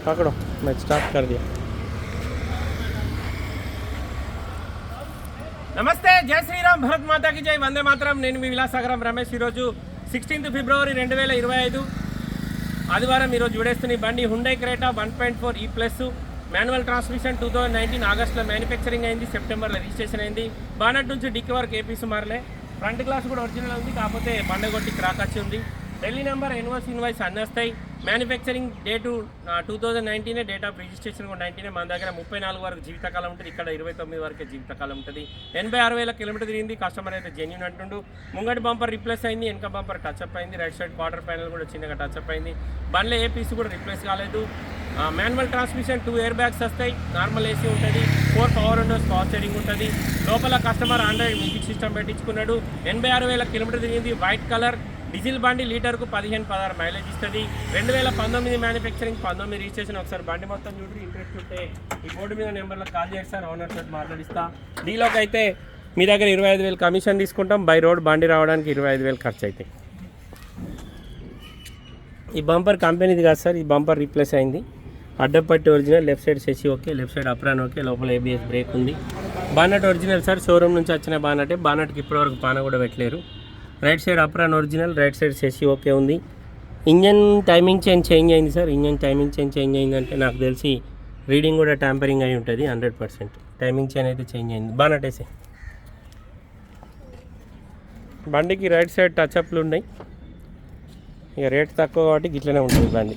पकड़ो मैं स्टार्ट कर दिया। నమస్తే, జై శ్రీరామ్, భరత్ మాతాకి జై, వందే మాతరం. నేను మీ విలాసాగరం రమేష్. ఈరోజు 16 ఫిబ్రవరి 2025 ఆదివారం. ఈరోజు విడేస్తున్న బండి Hyundai Creta 1.4 E plus manual transmission. 2019 ఆగస్టులో మ్యానుఫ్యాక్చరింగ్ అయింది, సెప్టెంబర్లో రిజిస్ట్రేషన్ అయింది. బానట్ నుంచి డిక్కీ వరకు ఏపీస్ మారలే. ఫ్రంట్ గ్లాస్ కూడా ఒరిజినల్ ఉంది, కాకపోతే బండ కొట్టి క్రాక్ వచ్చి ఉంది. ఢిల్లీ నెంబర్ ఎన్ఓసి ఇన్వాయిస్ అన్నీ వస్తాయి. Manufacturing date 2019, date of registration కూడా 19. మన దగ్గర 34 వరకు జీవితకాలం ఉంటుంది, ఇక్కడ 29 వరకే జీవితకాలం ఉంటుంది. 86,000 కిలోమీటర్ తిరిగింది. కస్టమర్ అయితే జెన్యూన్ అంటుండు. ముంగటి బంపర్ రిప్లేస్ అయింది, వెనక బంపర్ టచ్అప్ అయింది. రైట్ సైడ్ క్వార్టర్ ప్యానల్ కూడా చిన్నగా టచ్అప్ అయింది. బండ్లో ఏ పీస్ కూడా రిప్లేస్ కాలేదు. మాన్యువల్ ట్రాన్స్మిషన్, 2 ఎయిర్ బ్యాగ్స్ వస్తాయి, నార్మల్ ఏసీ ఉంటుంది, 4 పవర్ విండోస్, పవర్ స్టీరింగ్ ఉంటుంది. లోపల కస్టమర్ ఆండ్రాయిడ్ మ్యూజిక్ సిస్టమ్ పెట్టించుకున్నాడు. 86,000 కిలోమీటర్ తిరిగింది. వైట్ కలర్ డీజిల్ బండి, లీటర్కు 15-16 మైలేజ్ ఇస్తుంది. 2019 మ్యానుఫ్యాక్చరింగ్, 19 రిజిస్ట్రేషన్. ఒకసారి బండి మొత్తం చూడండి. ఇంట్రెస్ట్ ఉంటే ఈ బోర్డు మీద నెంబర్లో కాల్ చేస్తారు, ఓనర్ తోటి మాట్లాడిస్తా. డీలోకి అయితే మీ దగ్గర 25,000 కమిషన్ తీసుకుంటాం. బై రోడ్ బండి రావడానికి 25,000 ఖర్చు అవుతాయి. ఈ బంపర్ కంపెనీది కాదు సార్, ఈ బంపర్ రీప్లేస్ అయింది. అడ్డపట్టి ఒరిజినల్, లెఫ్ట్ సైడ్ సెసి okay, left side apron okay, లోపల ఏబిఎస్ బ్రేక్ ఉంది. బానట్ ఒరిజినల్ సార్, షోరూమ్ నుంచి వచ్చిన బానటే. బానట్కి ఇప్పటివరకు పాన కూడా పెట్టలేరు. Right side apron original, right side సెసి ఓకే ఉంది. ఇంజన్ టైమింగ్ చేంజ్ అయింది సార్. ఇంజన్ టైమింగ్ చేంజ్ అయిందంటే నాకు తెలిసి రీడింగ్ కూడా ట్యాంపరింగ్ అయి ఉంటుంది 100%. టైమింగ్ చైన్ అయితే చేంజ్ అయింది. బానట్ వేసే బండికి రైట్ సైడ్ టచ్అప్లు ఉన్నాయి. ఇక రేట్ తక్కువ కాబట్టి ఇట్లనే ఉంటుంది బండి.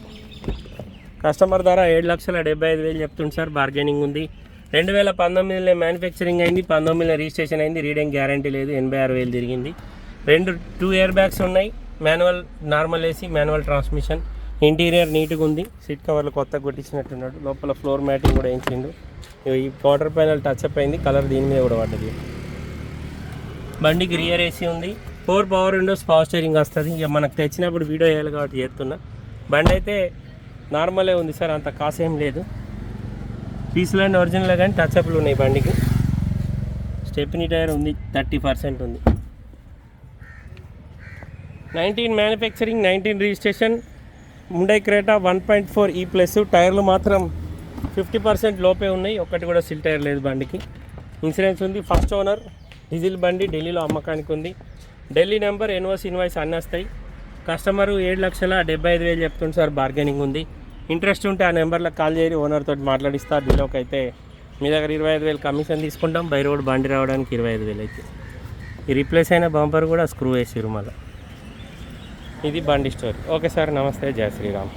కస్టమర్ ధర 7,75,000 చెప్తుంది సార్, బార్గెనింగ్ ఉంది. 2019లో మ్యానుఫ్యాక్చరింగ్ అయింది, 19లో రిజిస్ట్రేషన్ అయింది. రీడింగ్ గ్యారంటీ లేదు. 86,000 తిరిగింది. 2 ఎయిర్ బ్యాగ్స్ ఉన్నాయి. Manual, normal AC, manual transmission. Interior నీట్గా ఉంది. సీట్ కవర్లు కొత్తగా కొట్టించినట్టున్నాడు. లోపల ఫ్లోర్ మ్యాటింగ్ కూడా వేయించిండు. ఈ క్వార్టర్ ప్యానల్ టచ్అప్ అయింది, కలర్ దీని మీద కూడా పడ్డది. బండికి రియర్ ఏసీ ఉంది. 4 పవర్ విండోస్, పవర్ స్టీరింగ్ వస్తుంది. ఇక మనకు తెచ్చినప్పుడు వీడియో వేయాలి కాబట్టి చేస్తున్నా. బండి అయితే నార్మలే ఉంది సార్, అంత కాస్ట్ ఏం లేదు. పీసులన్నీ ఒరిజినల్ కానీ టచ్అప్లు ఉన్నాయి బండికి. స్టెప్నీ టైర్ ఉంది, 30% ఉంది. 19 manufacturing, 19 registration. Hyundai Creta 1.4 E plus. టైర్లు మాత్రం 50% లోపే ఉన్నాయి, ఒక్కటి కూడా సిల్ టైర్ లేదు బండికి. ఇన్సూరెన్స్ ఉంది. ఫస్ట్ ఓనర్, డీజిల్ బండి, ఢిల్లీలో అమ్మకానికి ఉంది. ఢిల్లీ నెంబర్ ఎన్ఓసి ఇన్వాయిస్ అన్నీ వస్తాయి. కస్టమరు 7,75,000 చెప్తుంది సార్, బార్గెనింగ్ ఉంది. ఇంట్రెస్ట్ ఉంటే ఆ నెంబర్లో కాల్ చేసి ఓనర్ తోటి మాట్లాడిస్తారు. డీలోకి అయితే మీ దగ్గర 25,000 కమిషన్ తీసుకుంటాం. బై రోడ్ బండి రావడానికి 25,000 అయితే. ఈ రీప్లేస్ అయిన బంపర్ కూడా స్క్రూ వేసిరు మళ్ళీ. ఇది బండి స్టోరీ. ఓకే సార్, నమస్తే, జై శ్రీరామ్.